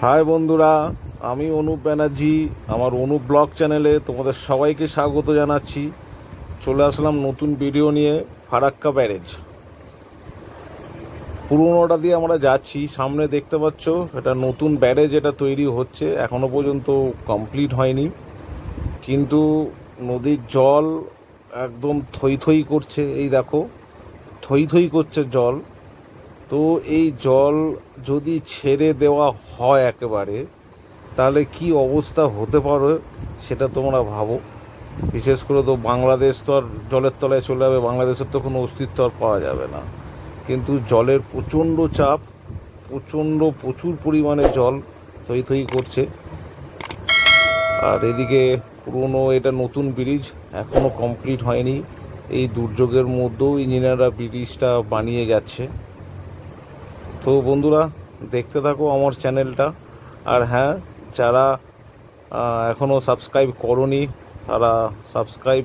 High বন্ধুরা, আমি অনুপ ব্যানার্জি। আমার অনুপ ব্লগ চ্যানেলে তোমাদের সবাইকে স্বাগত জানাচ্ছি। চলে আসলাম নতুন ভিডিও নিয়ে। ফারাক্কা ব্যারেজ পুরোনোটা দিয়ে আমরা যাচ্ছি। সামনে দেখতে পাচ্ছ এটা নতুন ব্যারেজ, এটা তৈরি হচ্ছে, এখনো পর্যন্ত কমপ্লিট হয়নি। কিন্তু নদীর জল একদম থই থই করছে। এই দেখো, থই থই করছে জল। তো এই জল যদি ছেড়ে দেওয়া হয় একেবারে, তাহলে কি অবস্থা হতে পারে সেটা তোমরা ভাবো। বিশেষ করে তো বাংলাদেশ তো আর জলের তলায় চলে যাবে, বাংলাদেশের তো কোনো অস্তিত্ব আর পাওয়া যাবে না। কিন্তু জলের প্রচণ্ড চাপ, প্রচুর পরিমাণে জল থই থই করছে। আর এদিকে পুরনো, এটা নতুন ব্রিজ, এখনও কমপ্লিট হয়নি। এই দুর্যোগের মধ্যেও ইঞ্জিনিয়াররা ব্রিজটা বানিয়ে যাচ্ছে। তো বন্ধুরা, দেখতে থাকো আমার চ্যানেলটা। আর হ্যাঁ, যারা এখনও সাবস্ক্রাইব করোনি তারা সাবস্ক্রাইব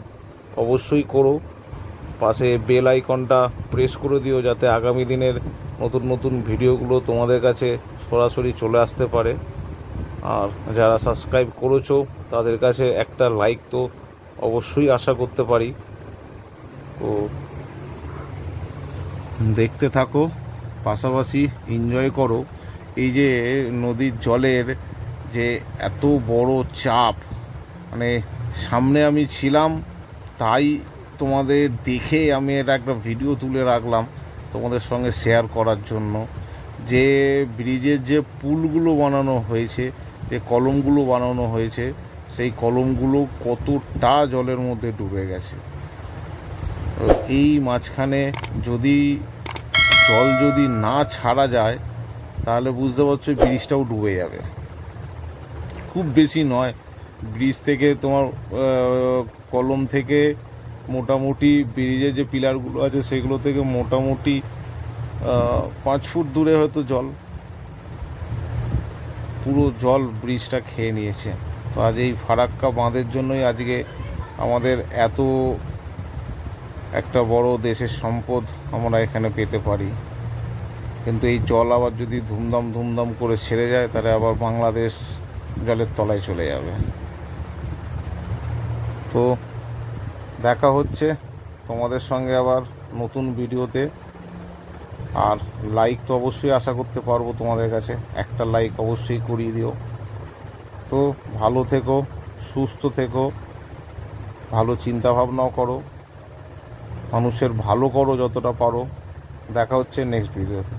অবশ্যই করো। পাশে বেল আইকনটা প্রেস করে দিও, যাতে আগামী দিনের নতুন নতুন ভিডিওগুলো তোমাদের কাছে সরাসরি চলে আসতে পারে। আর যারা সাবস্ক্রাইব করেছো তাদের কাছে একটা লাইক তো অবশ্যই আশা করতে পারি। তো দেখতে থাকো, পাশাপাশি এনজয় করো। এই যে নদীর জলের যে এত বড় চাপ, মানে সামনে আমি ছিলাম, তাই তোমাদের দেখে আমি এটা একটা ভিডিও তুলে রাখলাম তোমাদের সঙ্গে শেয়ার করার জন্য। যে ব্রিজের যে পুলগুলো বানানো হয়েছে, যে কলমগুলো বানানো হয়েছে, সেই কলমগুলো কতটা জলের মধ্যে ডুবে গেছে। এই মাঝখানে যদি না ছাড়া যায়, তাহলে বুঝতে পারছো ব্রিজটাও ডুবে যাবে। খুব বেশি নয়, ব্রিজ থেকে তোমার কলম থেকে মোটামুটি ব্রিজের যে পিলারগুলো আছে সেগুলো থেকে মোটামুটি 5 ফুট দূরে হয়তো পুরো জল ব্রিজটা খেয়ে নিয়েছে। তো আজ এই ফারাক্কা বাঁধের জন্যই আজকে আমাদের এত একটা বড় দেশের সম্পদ আমরা এখানে পেতে পারি। কিন্তু এই জল আবার যদি ধুমধাম করে ছেড়ে যায়, তাহলে আবার বাংলাদেশ জলের তলায় চলে যাবে। তো দেখা হচ্ছে তোমাদের সঙ্গে আবার নতুন ভিডিওতে। আর লাইক তো অবশ্যই আশা করতে পারবো তোমাদের কাছে, একটা লাইক অবশ্যই করিয়ে দিও। তো ভালো থেকো, সুস্থ থেকো, ভালো চিন্তা ভাবনাও করো, মানুষের ভালো করো যতটা পারো। দেখা হচ্ছে নেক্সট ভিডিওতে।